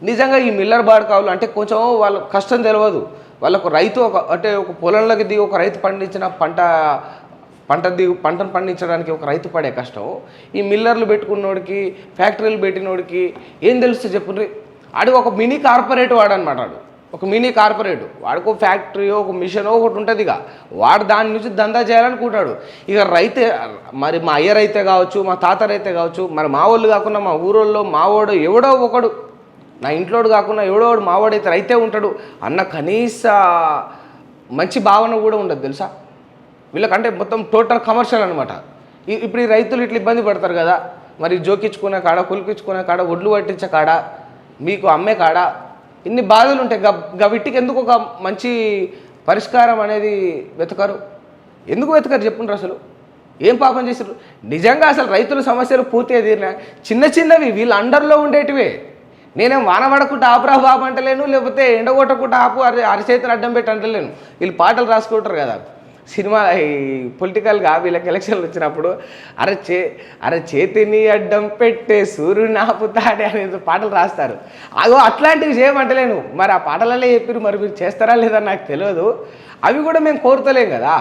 నిజంగా ఈ మిల్లర్ బాడుకావులు అంటే కొంచెం వాళ్ళ కష్టం తెలియదు. వాళ్ళకు రైతు అంటే ఒక పొలంలోకి దిగి ఒక రైతు పండించిన పంటను పండించడానికి ఒక రైతు పడే కష్టం ఈ మిల్లర్లు పెట్టుకున్నోడికి, ఫ్యాక్టరీలు పెట్టినోడికి ఏం తెలుస్తుంది చెప్పుండ్రి. ఆడికి ఒక మినీ కార్పొరేట్ వాడనమాట. ఒక మినీ కార్పొరేట్ వాడికి ఒక ఫ్యాక్టరీ, ఒక మిషన్ ఒకటి ఉంటుంది. వాడు దాని నుంచి దందా చేయాలనుకుంటాడు. ఇక రైతే మరి మా అయ్య రైతే కావచ్చు, మా తాత రైతే కావచ్చు, మరి మా వాళ్ళు కాకుండా మా ఊరోళ్ళు మావోడు ఎవడో ఒకడు, నా ఇంట్లోడు కాకుండా ఎవడోడు మావాడైతే రైతే ఉంటాడు అన్న కనీస మంచి భావన కూడా ఉండదు తెలుసా వీళ్ళకంటే. మొత్తం టోటల్ కమర్షియల్ అనమాట. ఇప్పుడు ఈ రైతులు ఇట్లా ఇబ్బంది పడతారు కదా, మరి జోకించుకునే కాడ, కులిపించుకునే కాడ, ఒడ్లు పట్టించే కాడ, మీకు అమ్మే కాడ ఇన్ని బాధలు ఉంటాయి. వీటికి ఎందుకు ఒక మంచి పరిష్కారం అనేది వెతకరు? ఎందుకు వెతకరు చెప్పుండ్రు? అసలు ఏం పాపం చేశారు నిజంగా? అసలు రైతుల సమస్యలు పూర్తిగా తీరినా చిన్న చిన్నవి వీళ్ళ అండర్లో ఉండేటివే. నేనేం వాన పడకుండా ఆపురా బాబు అంటలేను, లేకపోతే ఎండగొట్టకుండా ఆపు అరిచేతులు అడ్డం పెట్టి అంటలేను. వీళ్ళు పాటలు రాసుకుంటారు కదా సినిమా ఈ పొలిటికల్గా, వీళ్ళకి ఎలక్షన్లు వచ్చినప్పుడు అరే చేతిని అడ్డం పెట్టే సూర్యుని ఆపుతాడే అనేది పాటలు రాస్తారు. అగో అట్లాంటివి చేయమంటలేను. మరి ఆ పాటలలో చెప్పారు, మరి మీరు చేస్తారా లేదా నాకు తెలియదు. అవి కూడా మేము కోరుతలేం కదా.